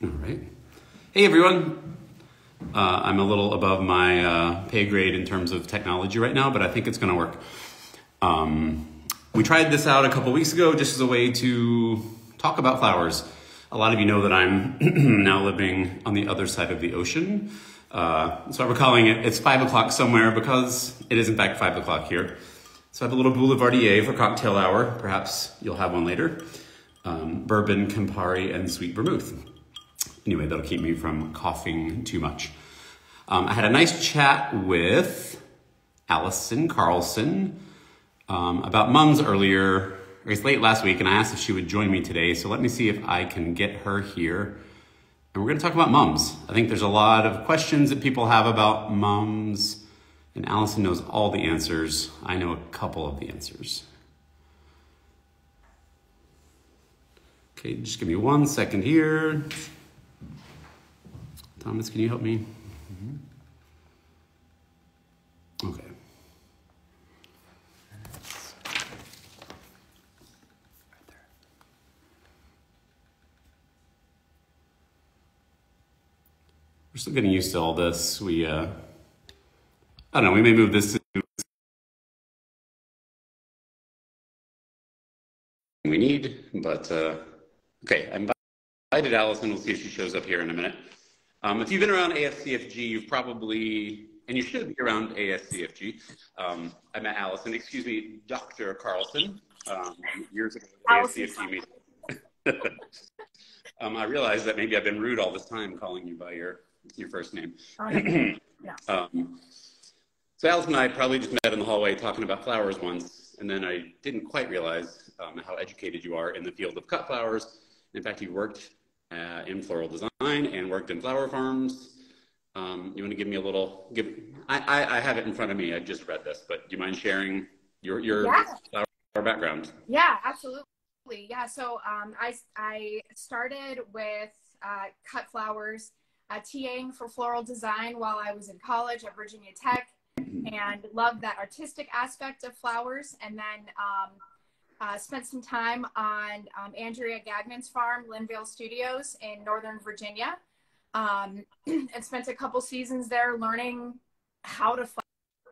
All right. Hey, everyone. I'm a little above my pay grade in terms of technology right now, but I think it's going to work. We tried this out a couple weeks ago just as a way to talk about flowers. A lot of you know that I'm now living on the other side of the ocean. So we're calling it's 5 o'clock somewhere because it is in fact 5 o'clock here. So I have a little boulevardier for cocktail hour. Perhaps you'll have one later. Bourbon, Campari, and sweet vermouth. Anyway, that'll keep me from coughing too much. I had a nice chat with Alicain Carlson about mums earlier, or it's late last week, and I asked if she would join me today. So let me see if I can get her here. And we're going to talk about mums. I think there's a lot of questions that people have about mums, and Alicain knows all the answers. I know a couple of the answers. Okay, just give me 1 second here. Thomas, can you help me? Okay. We're still getting used to all this. I don't know, we may move this to we need, but okay, I invited Alicain. We'll see if she shows up here in a minute. If you've been around ASCFG, you've probably, and you should be around ASCFG. I met Alicain, excuse me, Dr. Carlson, years ago at ASCFG meeting. I realized that maybe I've been rude all this time calling you by your first name. Yeah. So Alicain and I probably just met in the hallway talking about flowers once, and then I didn't quite realize how educated you are in the field of cut flowers. In fact, you worked in floral design and worked in flower farms. You want to give me a little, I have it in front of me, I just read this, but do you mind sharing your flower background? Yeah, absolutely. Yeah, so I started with cut flowers, TAing for floral design while I was in college at Virginia Tech, and loved that artistic aspect of flowers, and then spent some time on Andrea Gagman's farm, Linville Studios in Northern Virginia, and spent a couple seasons there learning how to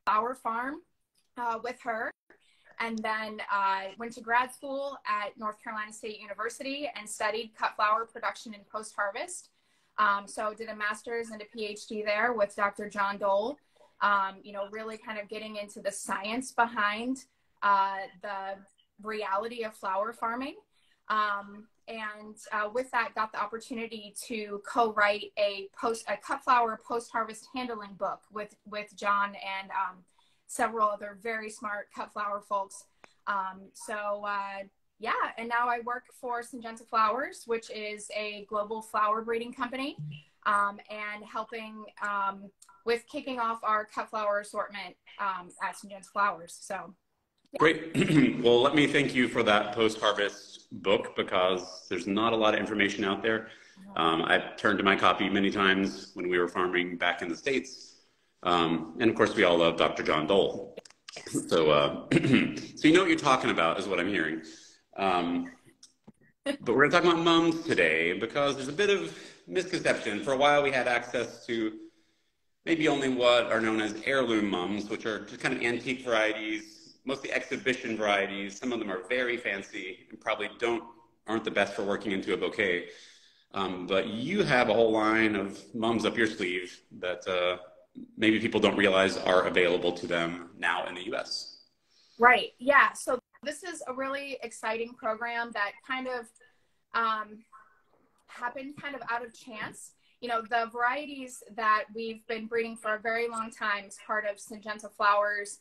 flower farm with her. And then went to grad school at North Carolina State University and studied cut flower production and post-harvest. So did a master's and a PhD there with Dr. John Dole, really kind of getting into the science behind the reality of flower farming. And with that, got the opportunity to co-write a cut flower post-harvest handling book with John and several other very smart cut flower folks. Yeah, and now I work for Syngenta Flowers, which is a global flower breeding company, and helping with kicking off our cut flower assortment at Syngenta Flowers. So. Yeah. Great. Well, let me thank you for that post-harvest book, because there's not a lot of information out there. I've turned to my copy many times when we were farming back in the States. And of course, we all love Dr. John Dole. So, so you know what you're talking about is what I'm hearing. But we're going to talk about mums today because there's a bit of misconception. For a while, we had access to maybe only what are known as heirloom mums, which are just kind of antique varieties, mostly exhibition varieties. Some of them are very fancy and probably aren't the best for working into a bouquet. But you have a whole line of mums up your sleeve that maybe people don't realize are available to them now in the US. Right. Yeah. So this is a really exciting program that kind of happened kind of out of chance. The varieties that we've been breeding for a very long time as part of Syngenta Flowers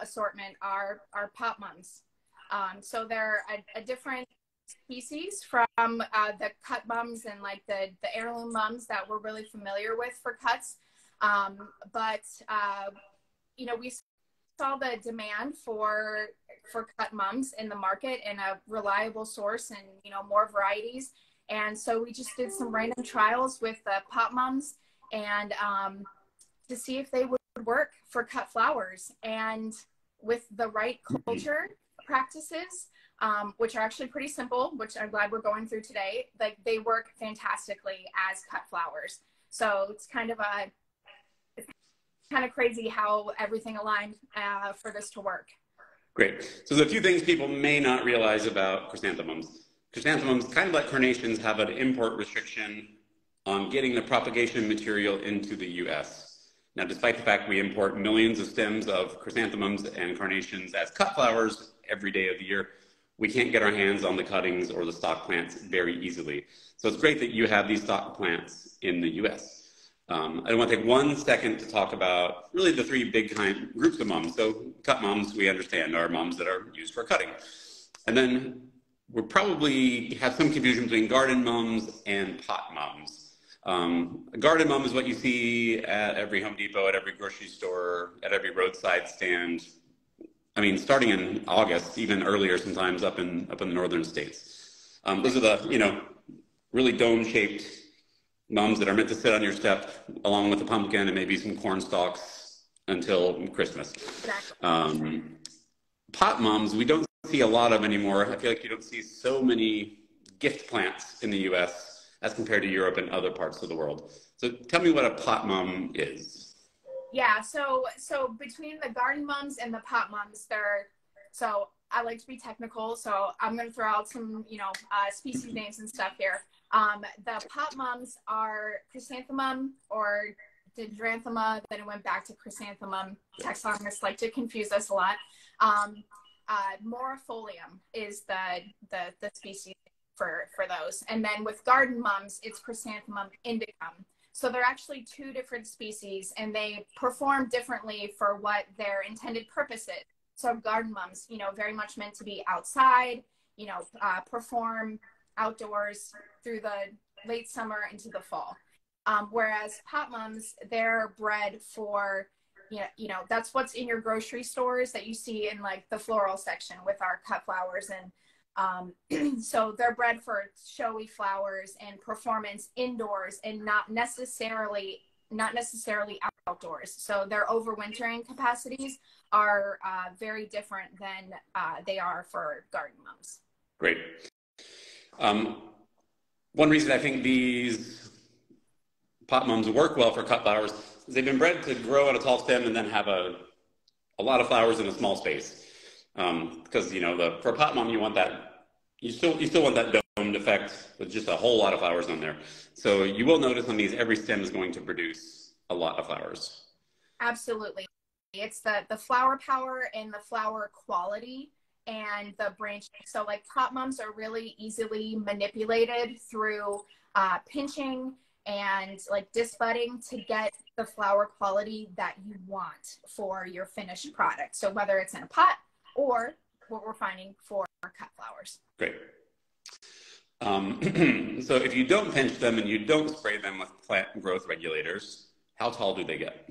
assortment are pot mums. So they're a different species from the cut mums and like the heirloom mums that we're really familiar with for cuts. But we saw the demand for cut mums in the market and a reliable source and, more varieties. And so we just did some random trials with the pot mums and to see if they would work for cut flowers. And with the right culture practices, which are actually pretty simple, which I'm glad we're going through today. Like they work fantastically as cut flowers. So it's kind of crazy how everything aligned for this to work. Great. So there's a few things people may not realize about chrysanthemums. Chrysanthemums, kind of like carnations, have an import restriction on getting the propagation material into the US. Now, despite the fact we import millions of stems of chrysanthemums and carnations as cut flowers every day of the year, we can't get our hands on the cuttings or the stock plants very easily. So it's great that you have these stock plants in the US. I want to take 1 second to talk about really the 3 big groups of mums. So cut mums, we understand, are mums that are used for cutting. And then we'll probably have some confusion between garden mums and pot mums. A garden mum is what you see at every Home Depot, at every grocery store, at every roadside stand. I mean, starting in August, even earlier sometimes up in the northern states. Those are the, really dome-shaped mums that are meant to sit on your step along with a pumpkin and maybe some corn stalks until Christmas. Exactly. Pot mums, we don't see a lot of anymore. I feel like you don't see so many gift plants in the US as compared to Europe and other parts of the world. So tell me what a pot mum is. Yeah, so between the garden mums and the pot mums, so I like to be technical, so I'm going to throw out some, species names and stuff here. The pot mums are chrysanthemum or dendranthema, then it went back to chrysanthemum. Taxonomists like to confuse us a lot. Morifolium is the species for those. And then with garden mums, it's Chrysanthemum indicum. So they're actually 2 different species and they perform differently for what their intended purpose is. So garden mums, very much meant to be outside, perform outdoors through the late summer into the fall. Whereas pot mums, they're bred for, that's what's in your grocery stores that you see in like the floral section with our cut flowers. And so they're bred for showy flowers and performance indoors and not necessarily outdoors. So their overwintering capacities are very different than they are for garden mums. Great. One reason I think these pot mums work well for cut flowers is they've been bred to grow on a tall stem and then have a lot of flowers in a small space. Because for a pot mum you want that. You still want that domed effect with just a whole lot of flowers on there. So you will notice on these, every stem is going to produce a lot of flowers. Absolutely. It's the flower power and the flower quality and the branch. So like pot mums are really easily manipulated through pinching and like disbudding to get the flower quality that you want for your finished product. So whether it's in a pot or what we're finding for cut flowers. Great. So if you don't pinch them and you don't spray them with plant growth regulators, how tall do they get?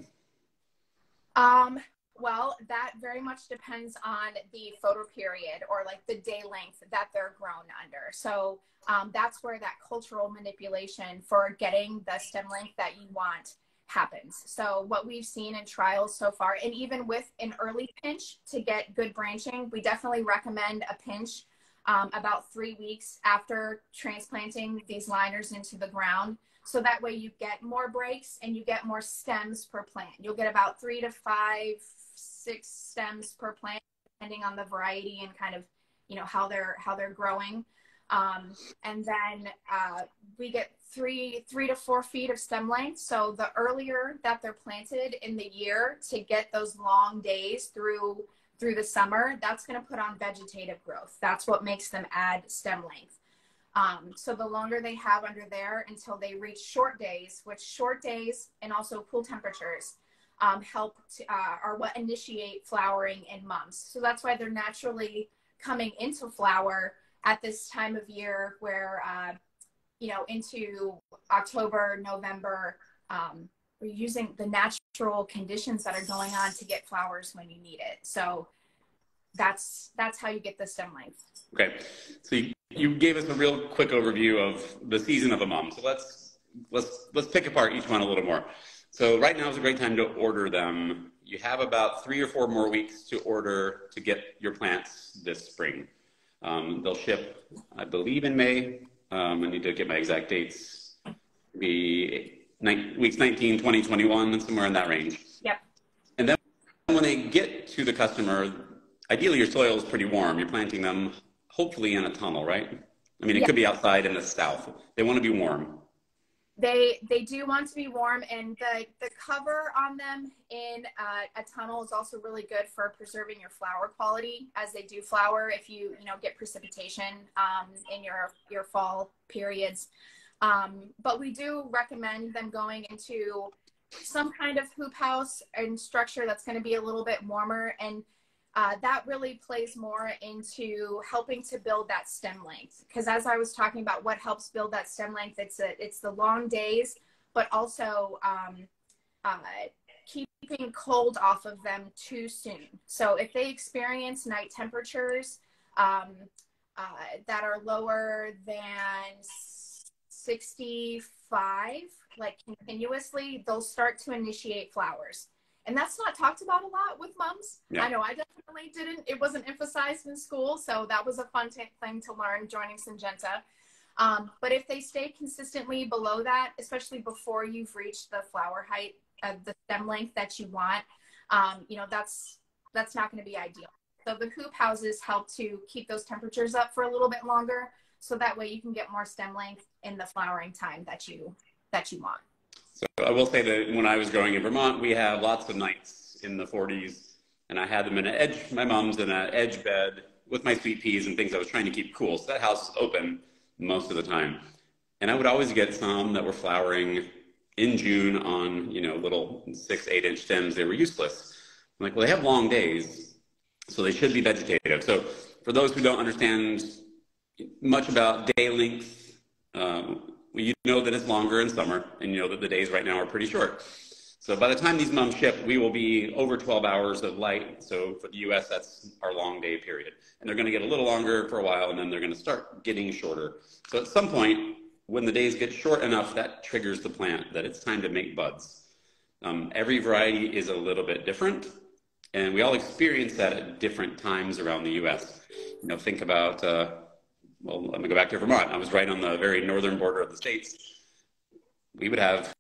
Well, that very much depends on the photoperiod or like the day length that they're grown under. So that's where that cultural manipulation for getting the stem length that you want happens. So what we've seen in trials so far, and even with an early pinch to get good branching, we definitely recommend a pinch about 3 weeks after transplanting these liners into the ground. So that way you get more breaks and you get more stems per plant. You'll get about 3 to 5, 6 stems per plant, depending on the variety and kind of, how they're growing. And then we get 3 to 4 feet of stem length. So the earlier that they're planted in the year to get those long days through the summer, that's going to put on vegetative growth. That's what makes them add stem length. So the longer they have under there until they reach short days, which short days and also cool temperatures are what initiate flowering in mums. So that's why they're naturally coming into flower at this time of year where, into October, November, we're using the natural conditions that are going on to get flowers when you need it. So that's how you get the stem length. Okay. So you gave us a real quick overview of the season of a mum. So let's pick apart each one a little more. So right now is a great time to order them. You have about 3 or 4 more weeks to order to get your plants this spring. They'll ship, I believe, in May. I need to get my exact dates. Be weeks 19, 20, 21, somewhere in that range. Yep. And then when they get to the customer, ideally your soil is pretty warm. You're planting them hopefully in a tunnel, right? I mean, it could be outside in the south. They want to be warm. They do want to be warm, and the cover on them in a tunnel is also really good for preserving your flower quality as they do flower if you get precipitation in your fall periods. But we do recommend them going into some kind of hoop house and structure that's going to be a little bit warmer, and that really plays more into helping to build that stem length. Because as I was talking about what helps build that stem length, it's the long days, but also keeping cold off of them too soon. So if they experience night temperatures that are lower than 65, like continuously, they'll start to initiate flowers. And that's not talked about a lot with mums. Yeah. I know I definitely didn't. It wasn't emphasized in school, so that was a fun thing to learn joining Syngenta. But if they stay consistently below that, especially before you've reached the flower height, the stem length that you want, that's not going to be ideal. So the hoop houses help to keep those temperatures up for a little bit longer, so that way you can get more stem length in the flowering time that you want. So I will say that when I was growing in Vermont, we had lots of nights in the 40s, and I had them in my mom's in an edge bed with my sweet peas and things I was trying to keep cool. So that house was open most of the time. And I would always get some that were flowering in June on, little 6-8 inch stems. They were useless. I'm like, well, they have long days, so they should be vegetative. So for those who don't understand much about day length, you know that it's longer in summer, and you know that the days right now are pretty short. So by the time these mums ship, we will be over 12 hours of light. So for the US, that's our long day period. And they're going to get a little longer for a while, and then they're going to start getting shorter. So at some point, when the days get short enough, that triggers the plant that it's time to make buds. Every variety is a little bit different, and we all experience that at different times around the US. Think about... well, let me go back to Vermont. I was right on the very northern border of the states. We would have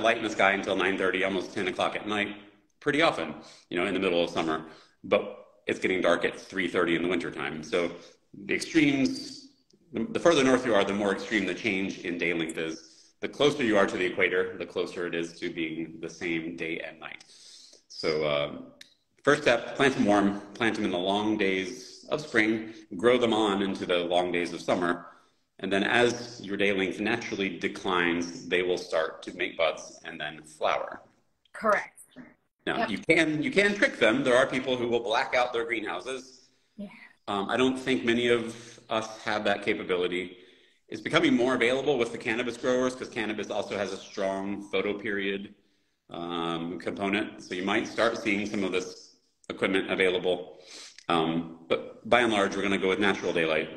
light in the sky until 9:30, almost 10 o'clock at night, pretty often, in the middle of summer. But it's getting dark at 3:30 in the wintertime. So the extremes, the further north you are, the more extreme the change in day length is. The closer you are to the equator, the closer it is to being the same day and night. So first step, plant them warm, plant them in the long days of spring, grow them on into the long days of summer, and then as your day length naturally declines, they will start to make buds and then flower. Correct. Now, you can trick them. There are people who will black out their greenhouses. Yeah. I don't think many of us have that capability. It's becoming more available with the cannabis growers, because cannabis also has a strong photoperiod component. So you might start seeing some of this equipment available. But by and large, we're going to go with natural daylight.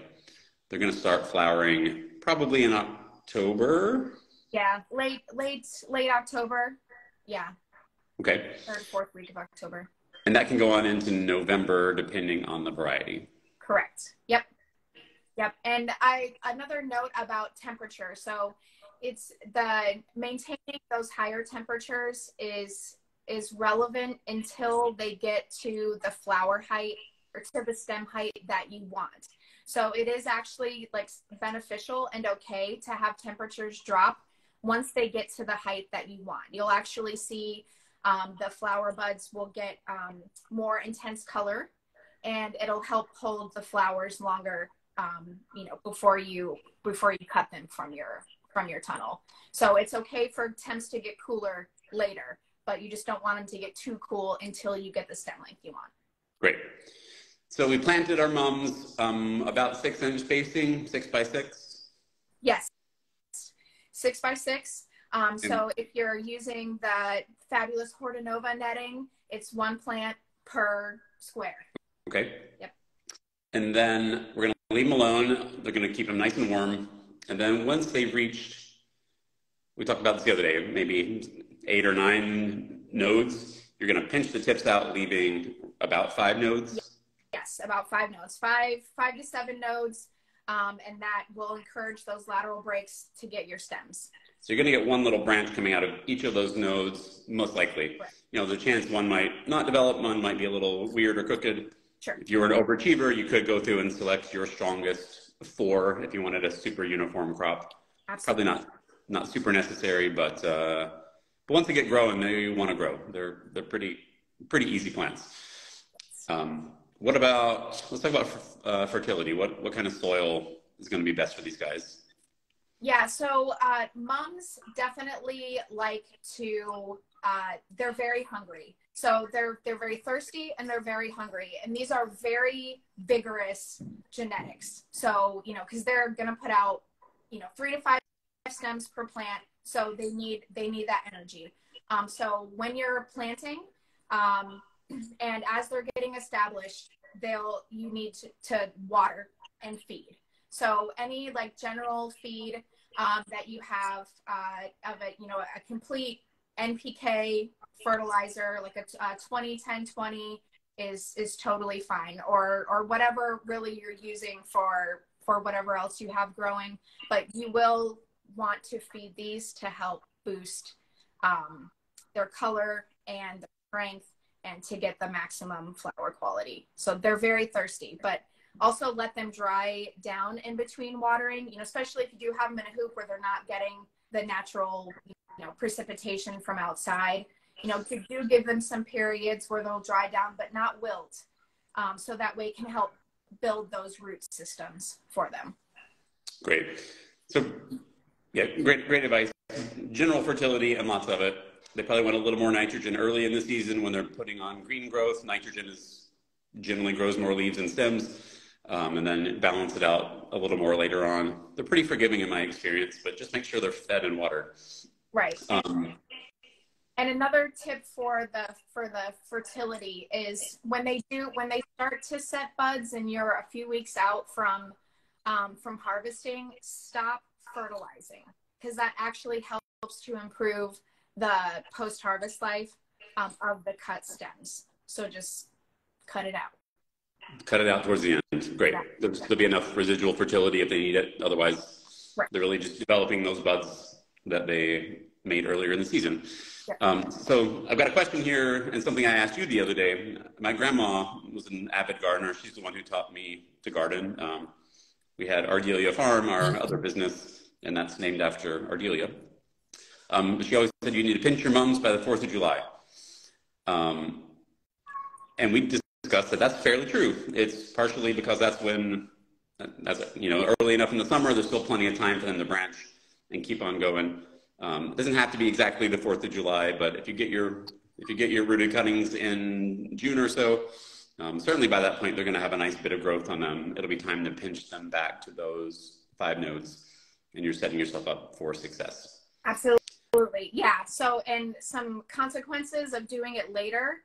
They're going to start flowering probably in October. Yeah, late October. Yeah. Okay. Third, fourth week of October. And that can go on into November, depending on the variety. Correct. Yep. And another note about temperature. So it's maintaining those higher temperatures is relevant until they get to the flower height or to the stem height that you want. So it is actually beneficial and okay to have temperatures drop once they get to the height that you want. You'll actually see the flower buds will get more intense color, and it'll help hold the flowers longer, before you cut them from your tunnel. So it's okay for temps to get cooler later, but you just don't want them to get too cool until you get the stem length you want. Great. So we planted our mums about 6 inch spacing, 6 by 6. Yes, 6 by 6. So if you're using the fabulous Hortanova netting, it's 1 plant per square. Okay. Yep. And then we're going to leave them alone. They're going to keep them nice and warm. And then once they've reached, we talked about this the other day, maybe 8 or 9 nodes, you're going to pinch the tips out, leaving about 5 nodes. Yes. Yes, about 5 nodes, five to 7 nodes. And that will encourage those lateral breaks to get your stems. So you're going to get one little branch coming out of each of those nodes, most likely. Right. You know, there's a chance one might not develop, one might be a little weird or crooked. Sure. If you were an overachiever, you could go through and select your strongest 4 if you wanted a super uniform crop. Absolutely. Probably not super necessary, but once they get growing, they want to grow. They're pretty easy plants. What about, let's talk about fertility. What kind of soil is going to be best for these guys? Yeah, so mums definitely like to, they're very hungry. So they're very thirsty and they're very hungry. And these are very vigorous genetics. So, you know, because they're going to put out, you know, 3 to 5 stems per plant. So they need that energy. So when you're planting, and as they're getting established, you need to water and feed. So any like general feed that you have of a complete NPK fertilizer, like a 20-10-20 is totally fine, or whatever really you're using for whatever else you have growing. But you will want to feed these to help boost their color and their strength and to get the maximum flower quality. So they're very thirsty, but also let them dry down in between watering, you know, especially if you do have them in a hoop where they're not getting the natural, you know, precipitation from outside. You know, you do give them some periods where they'll dry down, but not wilt. So that way it can help build those root systems for them. Great. So yeah, great advice. General fertility and lots of it. They probably want a little more nitrogen early in the season when they're putting on green growth. Nitrogen generally grows more leaves and stems, and then balance it out a little more later on. They're pretty forgiving in my experience, but just make sure they're fed and watered. Right. And another tip for the fertility is when they start to set buds and you're a few weeks out from harvesting, stop fertilizing, because that actually helps to improve the post-harvest life of the cut stems. So just cut it out. Cut it out towards the end. Great. Yeah. There'll be enough residual fertility if they need it. Otherwise, right, they're really just developing those buds that they made earlier in the season. Yeah. So I've got a question here and something I asked you the other day. My grandma was an avid gardener. She's the one who taught me to garden. We had Ardelia Farm, our other business, and that's named after Ardelia. She always said you need to pinch your mums by the 4th of July. And we discussed that that's fairly true. It's partially because that's when, you know, early enough in the summer, there's still plenty of time for them to branch and keep on going. It doesn't have to be exactly the 4th of July, but if you get your rooted cuttings in June or so, certainly by that point, they're going to have a nice bit of growth on them. It'll be time to pinch them back to those 5 nodes, and you're setting yourself up for success. Absolutely. Yeah. So, and some consequences of doing it later,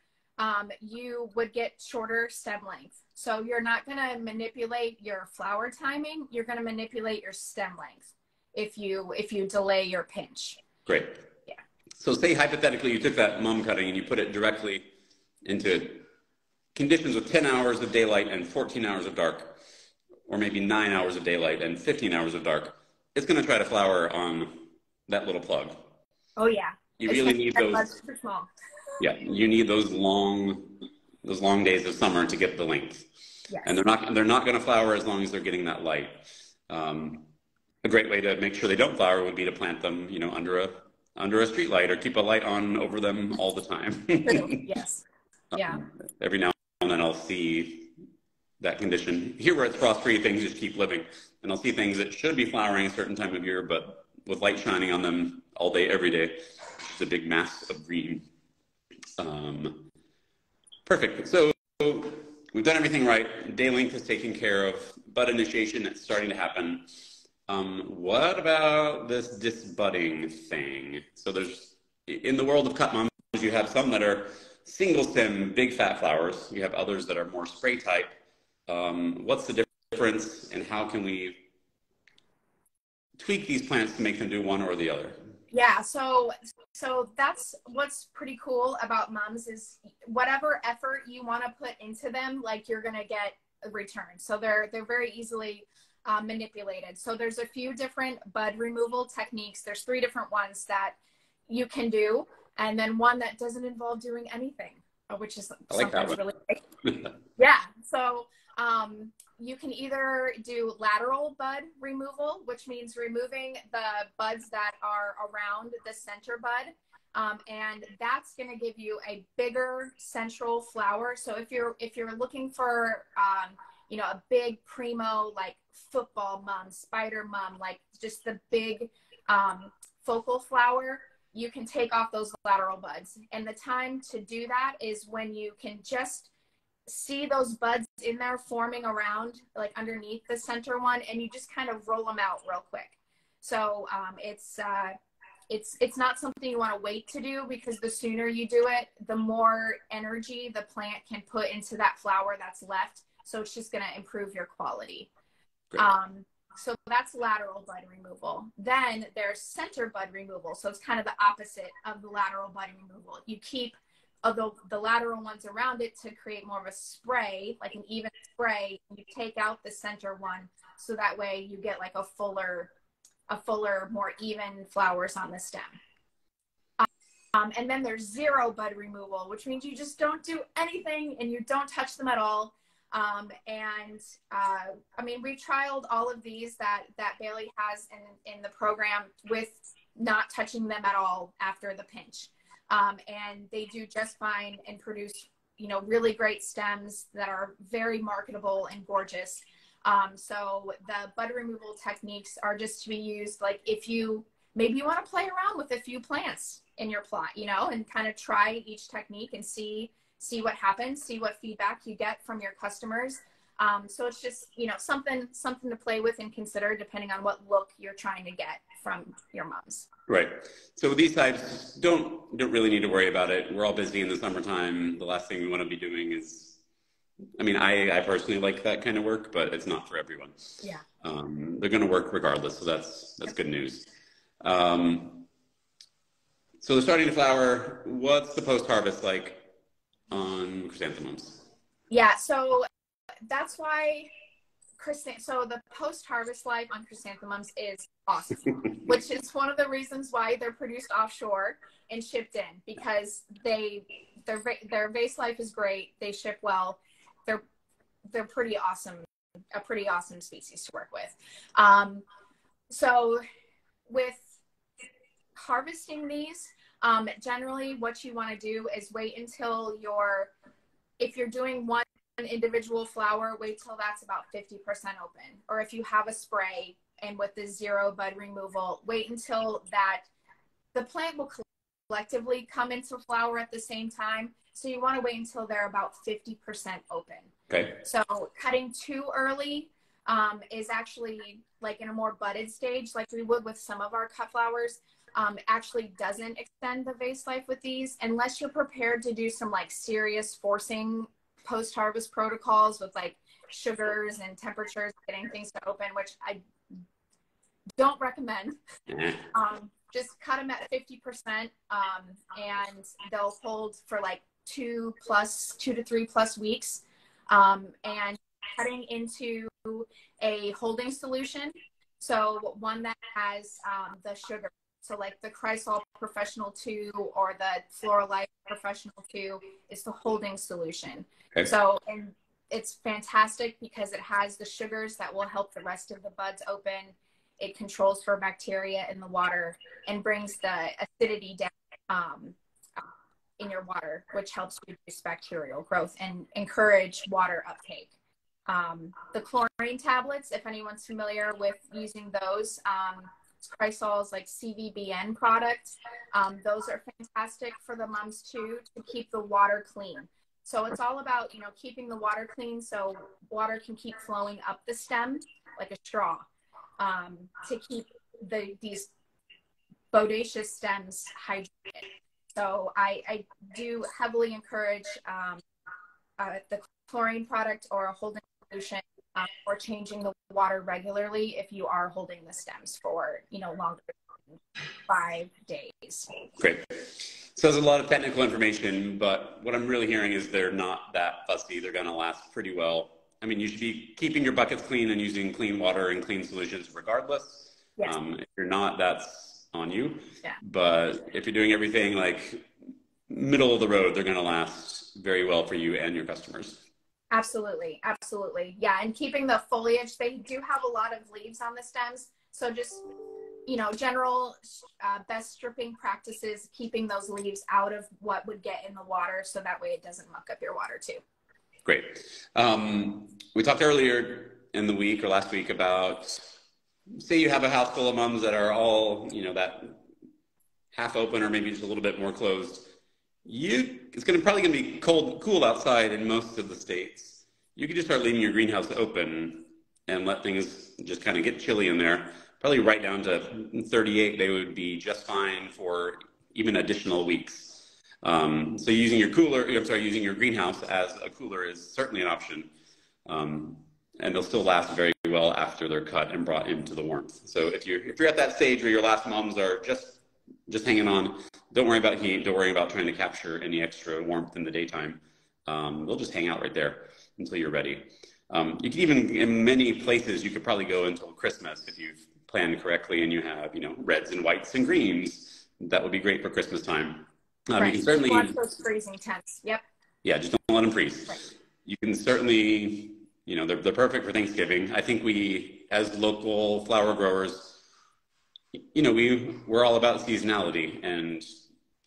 you would get shorter stem length. So you're not going to manipulate your flower timing. You're going to manipulate your stem length if you delay your pinch. Great. Yeah. So say hypothetically you took that mum cutting and you put it directly into conditions with 10 hours of daylight and 14 hours of dark, or maybe 9 hours of daylight and 15 hours of dark. It's going to try to flower on that little plug. Oh yeah. You really need those. Super small. Yeah, you need those long days of summer to get the length. Yes. And they're not going to flower as long as they're getting that light. A great way to make sure they don't flower would be to plant them, you know, under a street light or keep a light on over them all the time. Yes. Yeah. Every now and then I'll see that condition. Here where it's frost-free, things just keep living. And I'll see things that should be flowering a certain time of year, but with light shining on them all day, every day, it's a big mass of green. Perfect. So we've done everything right. Day length is taken care of. Bud initiation, it's starting to happen. What about this disbudding thing? So there's, in the world of cut mums, you have some that are single stem, big fat flowers. You have others that are more spray type. What's the difference and how can we tweak these plants to make them do one or the other? Yeah, so that's what's pretty cool about mums is whatever effort you want to put into them, like you're gonna get a return. So they're very easily manipulated. So there's a few different bud removal techniques. There's 3 different ones that you can do, and then one that doesn't involve doing anything, which is I like that sometimes one. really great. Yeah. So you can either do lateral bud removal, which means removing the buds that are around the center bud. And that's going to give you a bigger central flower. So if you're looking for, you know, a big primo, like football mum, spider mum, like just the big focal flower, you can take off those lateral buds. And the time to do that is when you can just see those buds in there forming around, like underneath the center one, and you just kind of roll them out real quick. So it's not something you want to wait to do, because the sooner you do it, the more energy the plant can put into that flower that's left. So it's just going to improve your quality. So that's lateral bud removal. Then there's center bud removal. So it's kind of the opposite of the lateral bud removal. You keep the lateral ones around it to create more of a spray, like an even spray. You take out the center one, so that way you get like a fuller, more even flowers on the stem. And then there's zero bud removal, which means you just don't do anything and you don't touch them at all. I mean, we trialed all of these that Bailey has in the program with not touching them at all after the pinch. And they do just fine and produce, you know, really great stems that are very marketable and gorgeous. So the bud removal techniques are just to be used, like if maybe you want to play around with a few plants in your plot, you know, and kind of try each technique and see what happens, see what feedback you get from your customers. So it's just, you know, something to play with and consider depending on what look you're trying to get from your mums. Right. So these types don't really need to worry about it. We're all busy in the summertime. The last thing we want to be doing is, I mean, I personally like that kind of work, but it's not for everyone. Yeah. They're going to work regardless. So that's good news. So they're starting to flower. What's the post-harvest like on chrysanthemums? Yeah. So that's why so the post-harvest life on chrysanthemums is awesome, which is one of the reasons why they're produced offshore and shipped in, because their vase life is great. They ship well. They're pretty awesome, a pretty awesome species to work with. So with harvesting these, generally what you want to do is wait until if you're doing one individual flower, wait till that's about 50% open. Or if you have a spray and with the zero bud removal, wait until the plant will collectively come into flower at the same time. So you want to wait until they're about 50% open. Okay. So cutting too early is actually, like in a more budded stage, like we would with some of our cut flowers, actually doesn't extend the vase life with these, unless you're prepared to do some like serious forcing post-harvest protocols with like sugars and temperatures, getting things to open, which I don't recommend. Just cut them at 50%, and they'll hold for like 2 to 3 plus weeks. And cutting into a holding solution, so one that has the sugar, so like the Chrysol Professional 2 or the Floral Life Professional 2 is the holding solution. Okay. So, and it's fantastic because it has the sugars that will help the rest of the buds open. It controls for bacteria in the water and brings the acidity down in your water, which helps reduce bacterial growth and encourage water uptake. The chlorine tablets, if anyone's familiar with using those, Chrysol's like CVBN products. Those are fantastic for the mums too, to keep the water clean. So it's all about, you know, keeping the water clean so water can keep flowing up the stem like a straw, to keep these bodacious stems hydrated. So I do heavily encourage the chlorine product or a holding solution or changing the water regularly if you are holding the stems for, longer than 5 days. Great. So there's a lot of technical information, but what I'm really hearing is they're not that fussy. They're going to last pretty well. I mean, you should be keeping your buckets clean and using clean water and clean solutions regardless. Yes. If you're not, that's on you. Yeah. But if you're doing everything like middle of the road, they're going to last very well for you and your customers. Absolutely. Absolutely. Yeah. And keeping the foliage, they do have a lot of leaves on the stems. So just, general best stripping practices, keeping those leaves out of what would get in the water. So that way it doesn't muck up your water too. Great. We talked earlier in the week or last week about, say you have a house full of mums that are all, that half open or maybe just a little bit more closed. It's probably going to be cool outside in most of the states. You could just start leaving your greenhouse open and let things just kind of get chilly in there. Probably right down to 38, they would be just fine for even additional weeks. So using your greenhouse as a cooler is certainly an option. And they'll still last very well after they're cut and brought into the warmth. So if you're at that stage where your last mums are just hanging on, don't worry about heat, don't worry about trying to capture any extra warmth in the daytime. They'll just hang out right there until you're ready. You can even, in many places, you could probably go until Christmas if you've planned correctly and you have, reds and whites and greens. That would be great for Christmas time. Right. You can certainly watch those freezing temps. Yep. Yeah, just don't let them freeze. Right. You can certainly, they're perfect for Thanksgiving. I think we, as local flower growers, we're all about seasonality and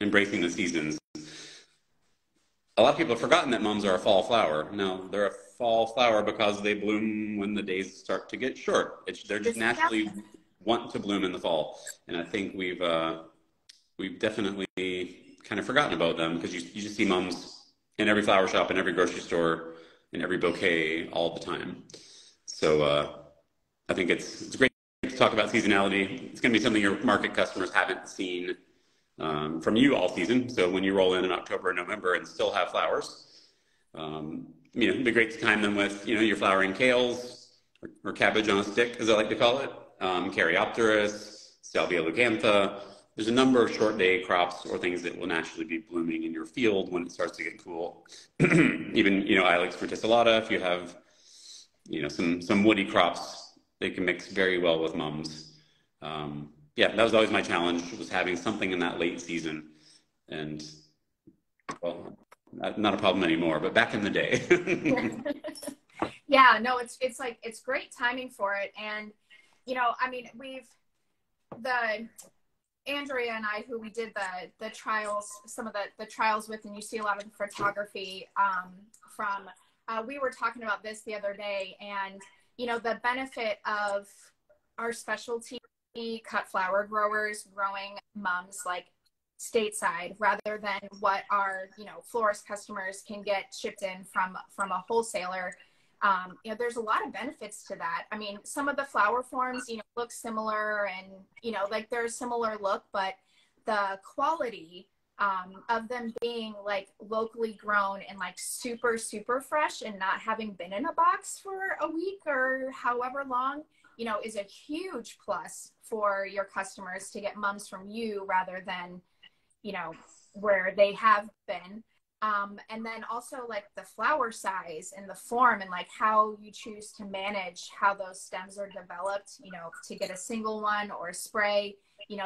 embracing the seasons. A lot of people have forgotten that mums are a fall flower. No, they're a fall flower because they bloom when the days start to get short. They're just naturally want to bloom in the fall. And I think we've definitely kind of forgotten about them because you just see mums in every flower shop, in every grocery store, in every bouquet all the time. So I think it's great to talk about seasonality. It's going to be something your market customers haven't seen from you all season. So when you roll in October and November and still have flowers, it'd be great to time them with, your flowering kales or cabbage on a stick, as I like to call it, Caryopteris, Salvia leucantha. There's a number of short day crops or things that will naturally be blooming in your field when it starts to get cool. Even, Ilex verticillata, if you have, some woody crops, they can mix very well with mums. That was always my challenge, was having something in that late season. And, well, not a problem anymore, but back in the day. Yeah, no, it's great timing for it. And, Andrea and I, who we did the trials, some of the trials with, and you see a lot of the photography we were talking about this the other day, and, the benefit of our specialty cut flower growers growing mums like stateside rather than what our, florist customers can get shipped in from a wholesaler. There's a lot of benefits to that. I mean, some of the flower forms, look similar and, they're a similar look, but the quality of them being like locally grown and like super, super fresh and not having been in a box for a week or however long, is a huge plus for your customers to get mums from you rather than, where they have been. And then also like the flower size and the form and like how you choose to manage how those stems are developed, to get a single one or a spray,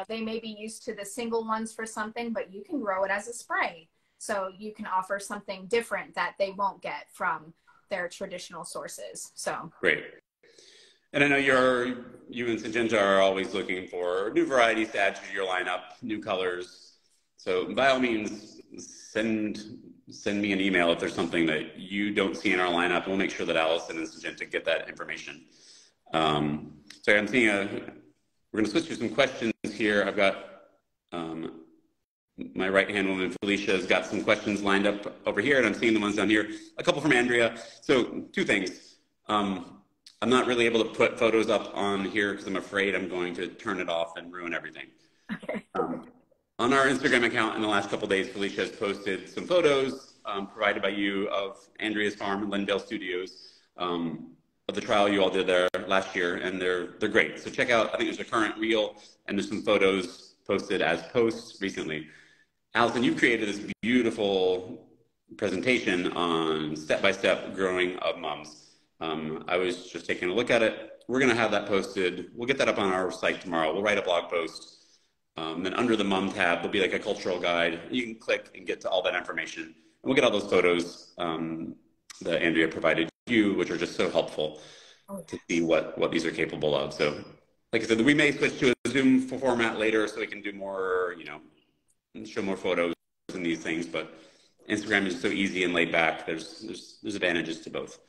they may be used to the single ones for something, but you can grow it as a spray. So you can offer something different that they won't get from their traditional sources. So great. And I know you and Syngenta are always looking for new varieties to add to your lineup, new colors. So by all means, send me an email if there's something that you don't see in our lineup, and we'll make sure that Allison and Syngenta get that information. So I'm seeing we're going to switch to some questions here. I've got my right-hand woman, Felicia, has got some questions lined up over here, and I'm seeing the ones down here. A couple from Andrea. So two things. I'm not really able to put photos up on here because I'm afraid I'm going to turn it off and ruin everything. Okay. On our Instagram account in the last couple of days, Felicia has posted some photos provided by you of Andrea's farm and Lindale Studios. of the trial you all did there last year, and they're great. So check out, I think there's a current reel, and there's some photos posted as posts recently. Allison, you've created this beautiful presentation on step-by-step growing of mums. I was just taking a look at it. We're going to have that posted. We'll get that up on our site tomorrow. We'll write a blog post. Then under the mum tab, there'll be like a cultural guide. You can click and get to all that information. And we'll get all those photos that Andrea provided you, which are just so helpful to see what these are capable of. So like I said, we may switch to a Zoom format later so we can do more, you know, show more photos and these things, but Instagram is so easy and laid back. There's advantages to both.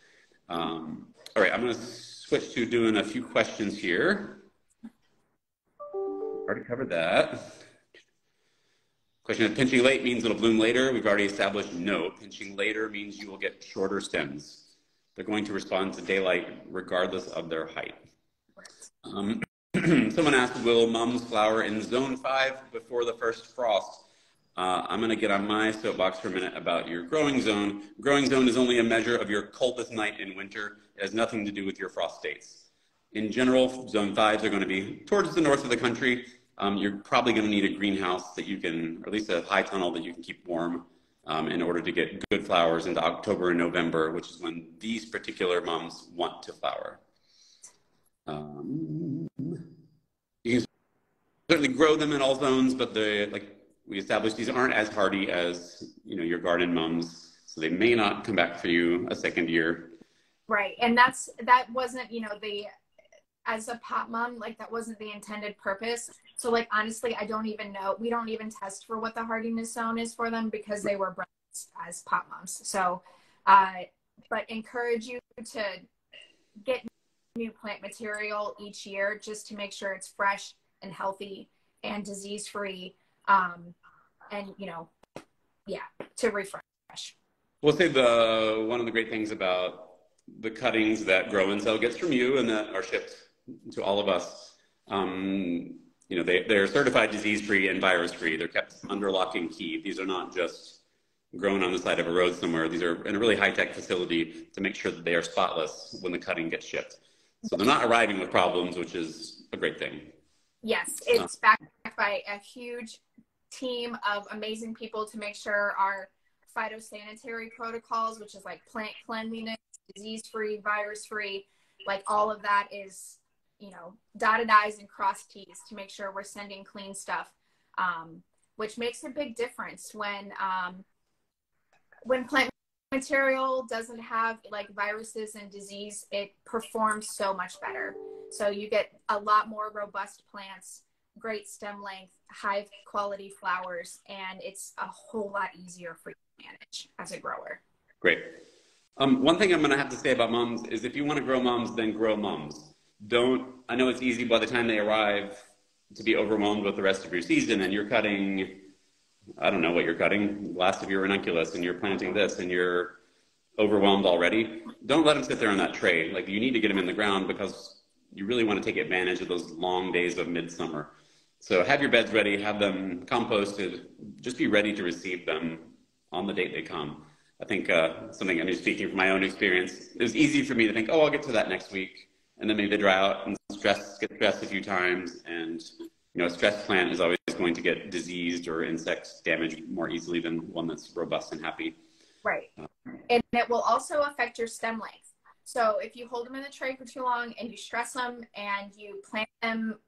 All right, I'm going to switch to doing a few questions here. Already covered that. Question of pinching late means it'll bloom later. We've already established no. Pinching later means you will get shorter stems. They're going to respond to daylight regardless of their height. Someone asked, will mums flower in zone 5 before the first frost? I'm going to get on my soapbox for a minute about your growing zone. Growing zone is only a measure of your coldest night in winter. It has nothing to do with your frost dates. In general, zone 5s are going to be towards the north of the country. You're probably going to need a greenhouse that you can, or at least a high tunnel that you can keep warm in order to get good flowers into October and November, which is when these particular mums want to flower. You can certainly grow them in all zones, but like we established, these aren't as hardy as, you know, your garden mums, so they may not come back for you a second year. Right, and that wasn't, you know, as a pot mum, like that wasn't the intended purpose. So like, honestly, I don't even know. We don't even test for what the hardiness zone is for them because they were bred as pot mums. So, but encourage you to get new plant material each year just to make sure it's fresh and healthy and disease-free. And, you know, yeah, to refresh. We'll say one of the great things about the cuttings that Grow and Sell gets from you and that are shipped to all of us, you know, they're certified disease-free and virus-free. They're kept under lock and key. These are not just grown on the side of a road somewhere. These are in a really high-tech facility to make sure that they are spotless when the cutting gets shipped. So they're not arriving with problems, which is a great thing. Yes, it's backed by a huge team of amazing people to make sure our phytosanitary protocols, which is like plant cleanliness, disease-free, virus-free, like all of that is, you know, dotted I's and crossed T's to make sure we're sending clean stuff, which makes a big difference when plant material doesn't have like viruses and disease, it performs so much better. So you get a lot more robust plants, great stem length, high quality flowers, and it's a whole lot easier for you to manage as a grower. Great. One thing I'm going to have to say about mums is if you want to grow mums, then grow mums. I know it's easy by the time they arrive to be overwhelmed with the rest of your season and you're cutting, I don't know what you're cutting, last of your ranunculus, and you're planting this and you're overwhelmed already. Don't let them sit there on that tray. Like, you need to get them in the ground because you really want to take advantage of those long days of midsummer. So have your beds ready, have them composted, just be ready to receive them on the date they come. I think something, I'm just speaking from my own experience, it was easy for me to think, oh, I'll get to that next week. And then maybe they dry out and get stressed a few times. And, you know, a stressed plant is always going to get diseased or insects damaged more easily than one that's robust and happy. Right. And it will also affect your stem length. So if you hold them in the tray for too long and you stress them and you plant them,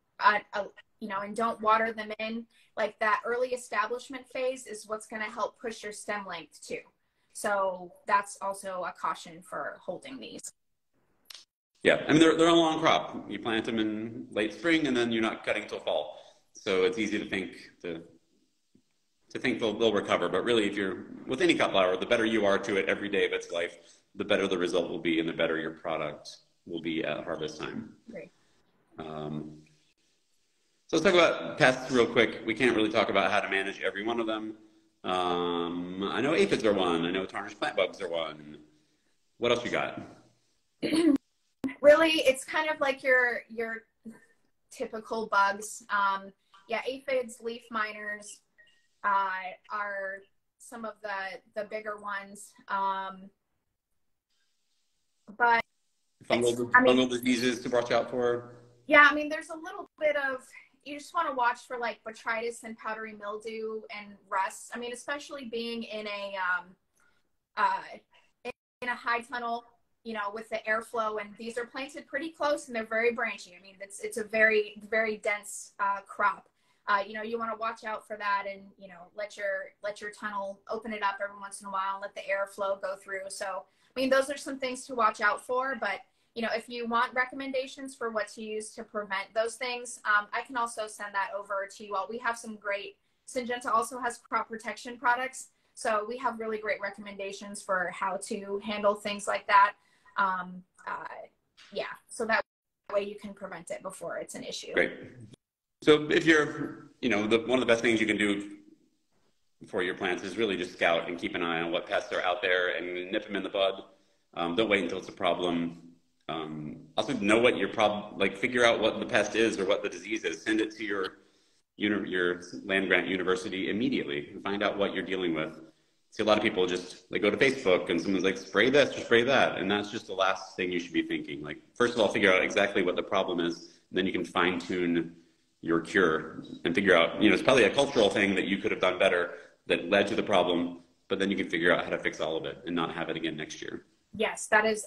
you know, and don't water them in, like that early establishment phase is what's going to help push your stem length too. So that's also a caution for holding these. Yeah, I mean, they're a long crop. You plant them in late spring and then you're not cutting till fall. So it's easy to think they'll recover. But really, if you're with any cut flower, the better you are to it every day of its life, the better the result will be and the better your product will be at harvest time. Great. So let's talk about pests real quick. We can't really talk about how to manage every one of them. I know aphids are one. I know tarnished plant bugs are one. What else you got? Really, it's kind of like your typical bugs. Yeah, aphids, leaf miners are some of the bigger ones. But fungal diseases to watch out for? Yeah, I mean, there's a little bit of, you just want to watch for like botrytis and powdery mildew and rust. I mean, especially being in a high tunnel, you know, with the airflow, and these are planted pretty close and they're very branchy. I mean, it's a very, very dense crop. You know, you want to watch out for that, and, you know, let your tunnel, open it up every once in a while and let the airflow go through. So, I mean, those are some things to watch out for, but you know, if you want recommendations for what to use to prevent those things, I can also send that over to you all. We have some great, Syngenta also has crop protection products. So we have really great recommendations for how to handle things like that. Yeah, so that way you can prevent it before it's an issue. Great. So if you're, you know, one of the best things you can do for your plants is really just scout and keep an eye on what pests are out there and nip them in the bud. Don't wait until it's a problem. Also know what your problem, like figure out what the pest is or what the disease is. Send it to your land grant university immediately and find out what you're dealing with. See, a lot of people just, they go to Facebook and someone's like, spray this or spray that. And that's just the last thing you should be thinking. Like, first of all, figure out exactly what the problem is. And then you can fine tune your cure and figure out, you know, it's probably a cultural thing that you could have done better that led to the problem, but then you can figure out how to fix all of it and not have it again next year. Yes, that is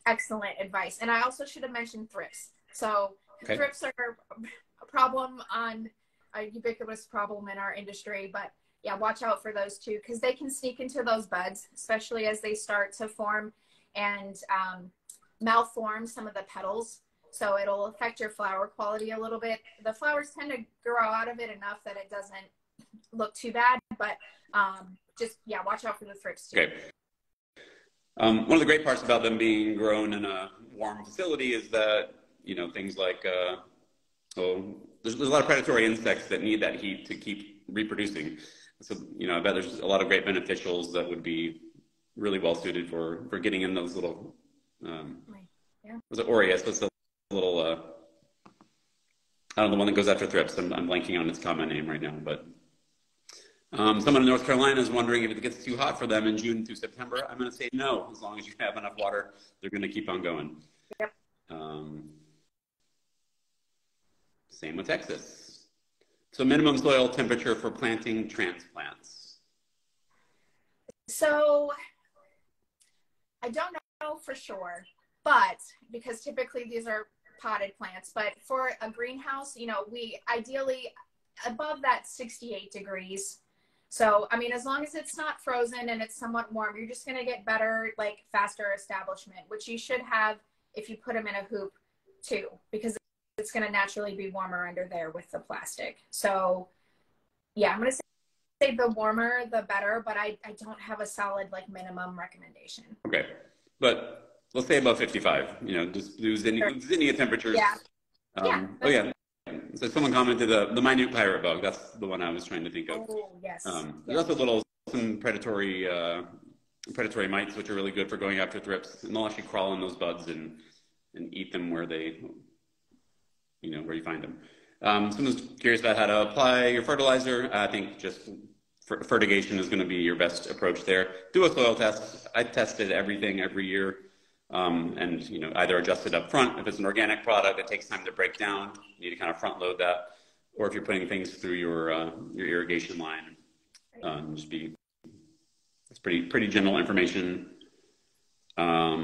excellent advice. And I also should have mentioned thrips. So thrips are a problem, a ubiquitous problem in our industry, but yeah, watch out for those too, because they can sneak into those buds, especially as they start to form and malform some of the petals. So it'll affect your flower quality a little bit. The flowers tend to grow out of it enough that it doesn't look too bad, but just, yeah, watch out for the thrips too. Okay. One of the great parts about them being grown in a warm facility is that, you know, things like, there's a lot of predatory insects that need that heat to keep reproducing. So, you know, I bet there's a lot of great beneficials that would be really well suited for getting in those little, was it Aureus? What's the little, I don't know, the one that goes after thrips. I'm blanking on its common name right now, but someone in North Carolina is wondering if it gets too hot for them in June through September. I'm going to say no. As long as you have enough water, they're going to keep on going. Yep. Same with Texas. So minimum soil temperature for planting transplants. So I don't know for sure, but because typically these are potted plants, but for a greenhouse, you know, we ideally above that 68 degrees. So, I mean, as long as it's not frozen and it's somewhat warm, you're just going to get better, like faster establishment, which you should have if you put them in a hoop too, because it's going to naturally be warmer under there with the plastic. So yeah, I'm going to say the warmer, the better, but I don't have a solid like minimum recommendation. Okay. But let's say above 55, you know, just lose any temperatures. Yeah. Oh yeah. So someone commented the minute pirate bug. That's the one I was trying to think of. Oh, yes. There's also some predatory mites, which are really good for going after thrips, and they'll actually crawl in those buds and eat them where they, you know, where you find them. Someone's curious about how to apply your fertilizer. I think just fertigation is going to be your best approach there. Do a soil test. I tested everything every year. And, you know, either adjust it up front. If it's an organic product, it takes time to break down. You need to kind of front load that. Or if you're putting things through your irrigation line, it's pretty general information. I'd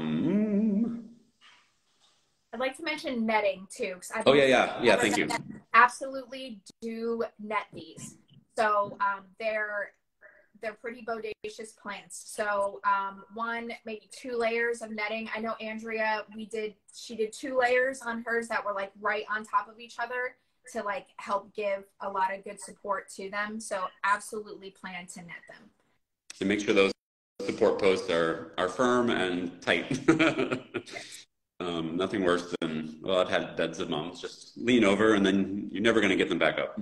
like to mention netting too. Oh yeah. Thank you. Absolutely do net these. So they're pretty bodacious plants. So one, maybe 2 layers of netting. I know Andrea, she did 2 layers on hers that were like right on top of each other to like help give a lot of good support to them. So absolutely plan to net them. So make sure those support posts are firm and tight. Nothing worse than, well, I've had beds of mums, just lean over and then you're never going to get them back up.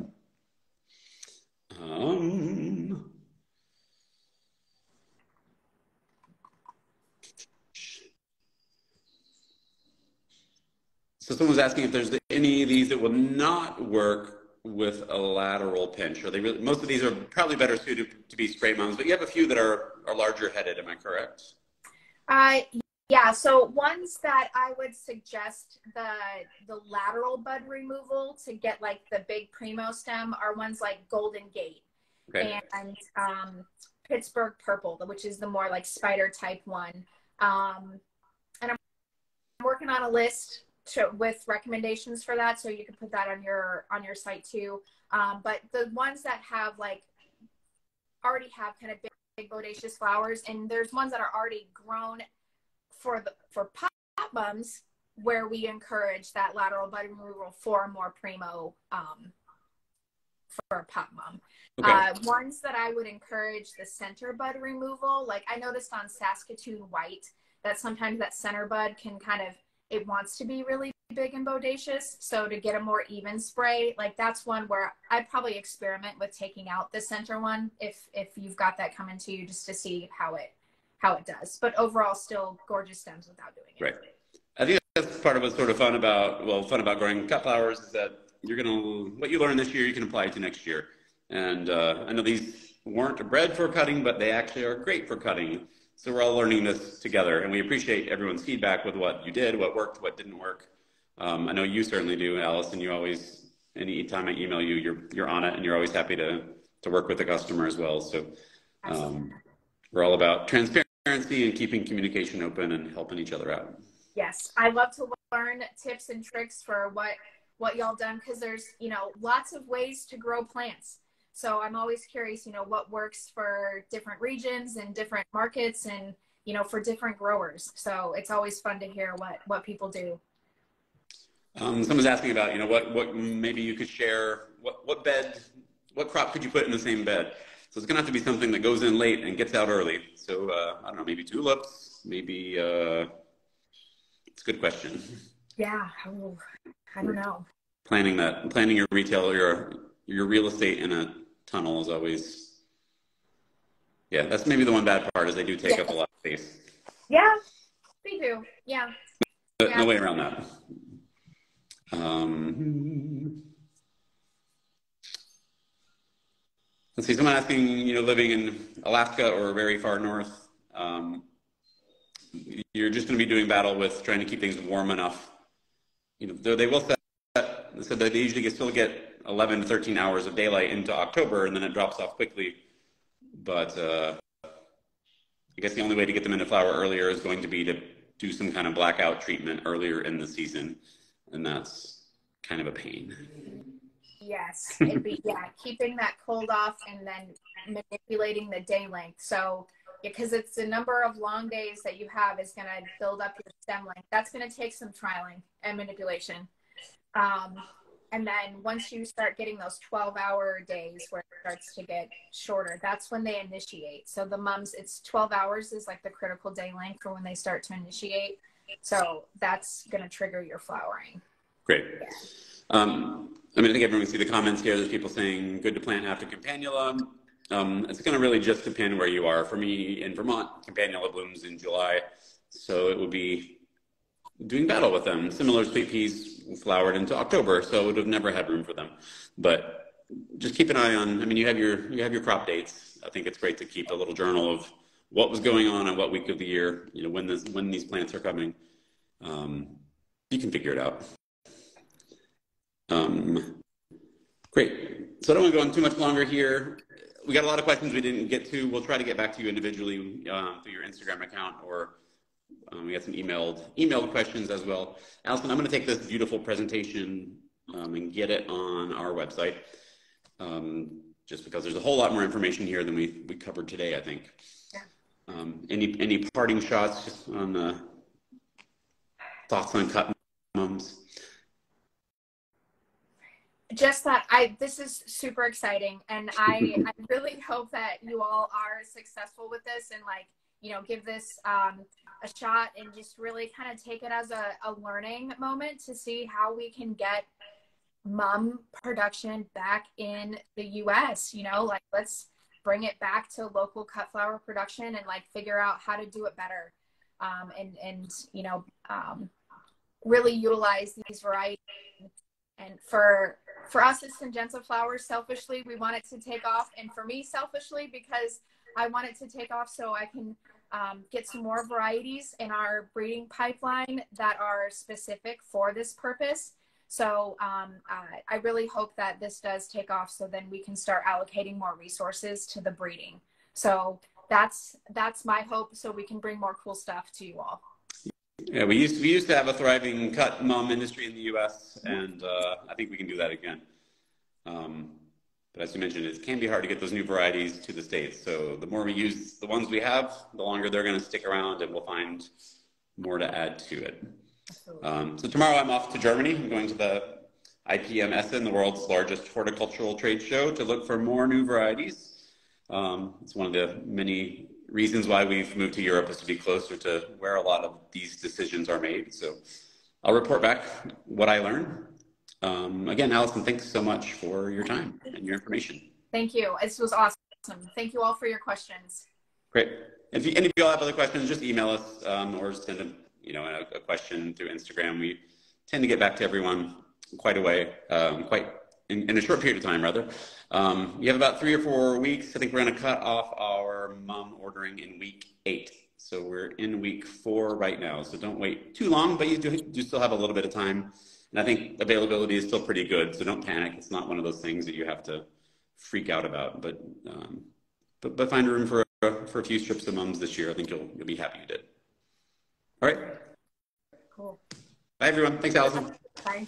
So someone's asking if there's any of these that will not work with a lateral pinch. Are they really, most of these are probably better suited to be spray mums, but you have a few that are larger headed. Am I correct? Yeah, so ones that I would suggest the lateral bud removal to get like the big primo stem are ones like Golden Gate Okay. and Pittsburgh Purple, which is the more like spider type one. And I'm working on a list with recommendations for that, so you can put that on your site too. But the ones that have like already have kind of big bodacious flowers, and there's ones that are already grown for pot mums, where we encourage that lateral bud removal for more primo for a pot mum. Okay. Ones that I would encourage the center bud removal, like I noticed on Saskatoon White that sometimes that center bud can kind of, it wants to be really big and bodacious. So to get a more even spray, like that's one where I'd probably experiment with taking out the center one if you've got that coming to you, just to see how it does. But overall, still gorgeous stems without doing it. Right. I think that's part of what's sort of fun about growing cut flowers is that what you learn this year, you can apply to next year. And I know these weren't bred for cutting, but they actually are great for cutting. So we're all learning this together, and we appreciate everyone's feedback with what you did, what worked, what didn't work. I know you certainly do, Alice, and you always, anytime I email you, you're on it, and you're always happy to work with the customer as well. So we're all about transparency and keeping communication open and helping each other out. Yes, I love to learn tips and tricks for what y'all done, because there's, you know, lots of ways to grow plants. So I'm always curious, you know, what works for different regions and different markets and, you know, for different growers. So it's always fun to hear what people do. Someone's asking about, you know, what maybe you could share, what crop could you put in the same bed? So it's gonna have to be something that goes in late and gets out early. So I don't know, maybe tulips, maybe, it's a good question. Yeah, I don't know. Planning your retail, your real estate in a tunnel is always, yeah, that's maybe the one bad part is they do take up a lot of space. Yeah, they do. Yeah. But yeah. No way around that. Let's see, someone asking, you know, living in Alaska or very far north, you're just going to be doing battle with trying to keep things warm enough. You know, though they will said that they usually still get 11 to 13 hours of daylight into October, and then it drops off quickly. But I guess the only way to get them into flower earlier is going to be to do some kind of blackout treatment earlier in the season, and that's kind of a pain. Yes, it'd be, keeping that cold off and then manipulating the day length. So, because it's the number of long days that you have is going to build up your stem length. That's going to take some trialing and manipulation. And then once you start getting those 12-hour days where it starts to get shorter, that's when they initiate. So the mums, it's 12 hours is like the critical day length for when they start to initiate. So that's going to trigger your flowering. Great. Yeah. I mean, I think everyone can see the comments here. There's people saying good to plant after campanula. It's going to really just depend where you are. For me in Vermont, campanula blooms in July, so it would be doing battle with them. Similar sweet peas flowered into October, so it would have never had room for them. But just keep an eye on. I mean, you have your crop dates. I think it's great to keep a little journal of what was going on what week of the year. You know, when these plants are coming. You can figure it out. Great. So I don't want to go on too much longer here. We got a lot of questions we didn't get to. We'll try to get back to you individually through your Instagram account, or we got some emailed questions as well. Allison, I'm going to take this beautiful presentation and get it on our website, just because there's a whole lot more information here than we covered today, I think. Yeah. Any parting shots just on thoughts on cut mums? Just that this is super exciting, and I really hope that you all are successful with this and, like, you know, give this a shot and just really kind of take it as a learning moment to see how we can get mum production back in the US. You know, like, let's bring it back to local cut flower production and, like, figure out how to do it better, and you know, really utilize these varieties. And for us as Syngenta Flowers, selfishly, we want it to take off. And for me, selfishly, because I want it to take off so I can get some more varieties in our breeding pipeline that are specific for this purpose. So I really hope that this does take off, so then we can start allocating more resources to the breeding. So that's my hope, so we can bring more cool stuff to you all. Yeah, we used to have a thriving cut mum industry in the U.S., and I think we can do that again. But as you mentioned, it can be hard to get those new varieties to the States. So the more we use the ones we have, the longer they're going to stick around, and we'll find more to add to it. So tomorrow I'm off to Germany. I'm going to the IPM Essen, the world's largest horticultural trade show, to look for more new varieties. It's one of the many reasons why we've moved to Europe, is to be closer to where a lot of these decisions are made. So I'll report back what I learn. Again, Allison, thanks so much for your time and your information. Thank you. This was awesome. Thank you all for your questions. Great. If any of you all have other questions, just email us or send a question through Instagram. We tend to get back to everyone quite in a short period of time, rather. You have about 3 or 4 weeks. I think we're going to cut off our mum ordering in week 8. So we're in week 4 right now. So don't wait too long, but you do still have a little bit of time. And I think availability is still pretty good, so don't panic. It's not one of those things that you have to freak out about. But find room for a few strips of mums this year. I think you'll be happy you did. All right. Cool. Bye, everyone. Thanks, Allison. Bye.